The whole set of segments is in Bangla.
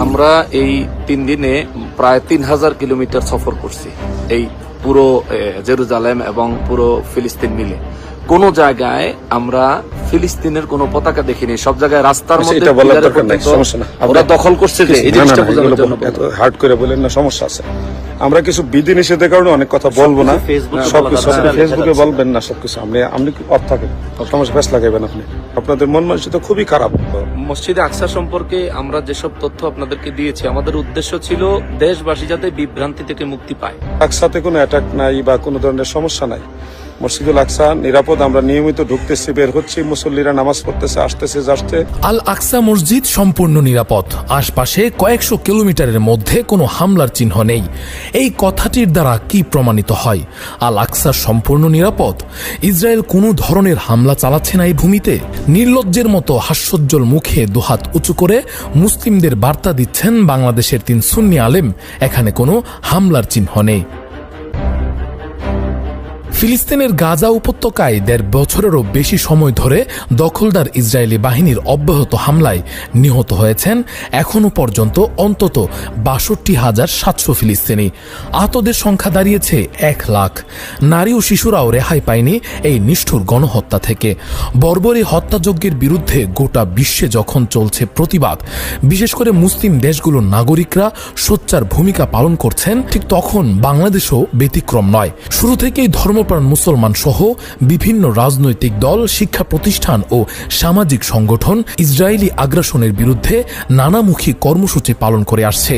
আমরা এই 3 দিনে প্রায় 3000 কিলোমিটার সফর করছি, এই পুরো জেরুজালেম এবং পুরো ফিলিস্তিন মিলে। কোন জায়গায় আমরা ফিলিস্তিনের কোন পতাকা দেখিনি, সব জায়গায় রাস্তার মধ্যে ওরা দখল করছে। যে এই জিনিসটা বোঝানোর জন্য হার্ড করে বলেন না, সমস্যা আছে। আমরা কিছু বিধি নিষেধের কারণে অনেক কথা বলবো না, সবকিছু ফেসবুকে বলবেন না, সবকিছু আপনি অফ থাকেন, সমস্যা ফেস লাগাবেন। আপনাদের মন মানসিকতা খুবই খারাপ। মসজিদে আকসা সম্পর্কে আমরা যেসব তথ্য আপনাদেরকে দিয়েছি, আমাদের উদ্দেশ্য ছিল দেশবাসী যাতে বিভ্রান্তি থেকে মুক্তি পায়। আকসাতে কোনো অ্যাটাক নাই বা কোনো ধরনের সমস্যা নাই। মসজিদুল আকসা নিরাপদ, আমরা নিয়মিত ঢুকতেছি, বের হচ্ছি, মুসল্লিরা নামাজ পড়তেছে, আসতেছে, যাচ্ছে। আল আকসা মসজিদ সম্পূর্ণ নিরাপদ, আশপাশে কয়েকশো কিলোমিটারের মধ্যে কোনো হামলার চিহ্ন নেই। এই কথাটির দ্বারা কি প্রমাণিত হয়? আল আকসা সম্পূর্ণ নিরাপদ? ইসরায়েল কোনো ধরনের হামলা চালাচ্ছে না এই ভূমিতে? নির্লজ্জের মতো হাস্যোজ্জ্বল মুখে দুহাত উঁচু করে মুসলিমদের বার্তা দিচ্ছেন বাংলাদেশের 3 সুন্নি আলেম, এখানে কোনো হামলার চিহ্ন নেই। ফিলিস্তিনের গাজা উপত্যকায় 1.5 বছরেরও বেশি সময় ধরে দখলদার ইসরায়েলি বাহিনীর অব্যাহত হামলায় নিহত হয়েছেন এখনও পর্যন্ত অন্তত ৬২,৭০০ ফিলিস্তিনি। আহতদের সংখ্যা দাঁড়িয়েছে 1 লাখ। নারী ও শিশুরাও রেহাই পায়নি এই নিষ্ঠুর গণহত্যা থেকে। বর্বরী হত্যাযজ্ঞের বিরুদ্ধে গোটা বিশ্বে যখন চলছে প্রতিবাদ, বিশেষ করে মুসলিম দেশগুলোর নাগরিকরা সোচ্চার ভূমিকা পালন করছেন, ঠিক তখন বাংলাদেশও ব্যতিক্রম নয়। শুরু থেকেই ধর্মপ্রাণ মুসলমান সহ বিভিন্ন রাজনৈতিক দল, শিক্ষা প্রতিষ্ঠান ও সামাজিক সংগঠন ইসরায়েলি আগ্রাসনের বিরুদ্ধে নানামুখী কর্মসূচি পালন করে আসছে।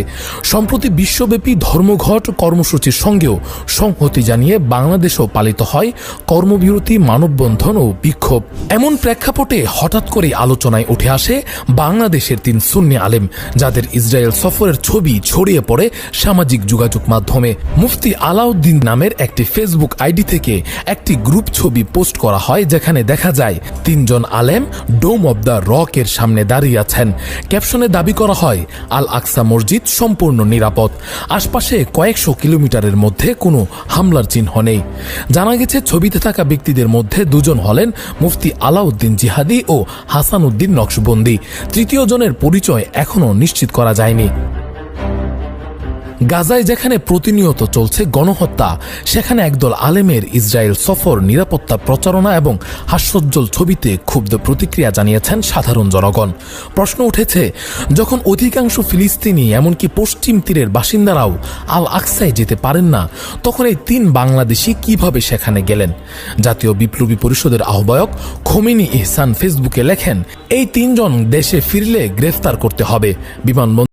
সম্প্রতি বিশ্বব্যাপী ধর্মঘট কর্মসূচির সঙ্গেও সংহতি জানিয়ে বাংলাদেশেও পালিত হয় কর্মবিরতি, মানববন্ধন ও বিক্ষোভ। এমন প্রেক্ষাপটে হঠাৎ করে আলোচনায় উঠে আসে বাংলাদেশের 3 সুন্নি আলেম, যাদের ইসরায়েল সফরের ছবি ছড়িয়ে পড়ে সামাজিক যোগাযোগ মাধ্যমে। মুফতি আলাউদ্দিন নামের একটি ফেসবুক আইডি থেকে একটি গ্রুপ ছবি পোস্ট করা হয়, যেখানে দেখা যায় 3 জন আলেম ডোম অব দ্য রক এর সামনে দাঁড়িয়ে আছেন। ক্যাপশনে দাবি করা হয়, আল আকসা মসজিদ সম্পূর্ণ নিরাপদ, আশপাশে কয়েকশো কিলোমিটারের মধ্যে কোনো হামলার চিহ্ন নেই। জানা গেছে ছবিতে থাকা ব্যক্তিদের মধ্যে 2 জন হলেন মুফতি আলাউদ্দিন জিহাদি ও হাসান উদ্দিন নকশবন্দি। 3য় জনের পরিচয় এখনও নিশ্চিত করা যায়নি। গাজায় যেখানে প্রতিনিয়ত চলছে গণহত্যা, সেখানে একদল আলেমের ইসরায়েল সফর, নিরাপত্তা প্রচারণা এবং হাস্যোজ্জ্বল ছবিতে ক্ষুব্ধ প্রতিক্রিয়া জানিয়েছেন সাধারণ জনগণ। প্রশ্ন উঠেছে, যখন অধিকাংশ ফিলিস্তিনি এমনকি পশ্চিম তীরের বাসিন্দারাও আল আকসায় যেতে পারেন না, তখন এই 3 বাংলাদেশি কিভাবে সেখানে গেলেন? জাতীয় বিপ্লবী পরিষদের আহ্বায়ক খোমেনি ইহসান ফেসবুকে লেখেন, এই 3 জন দেশে ফিরলে গ্রেফতার করতে হবে। বিমানবন্দর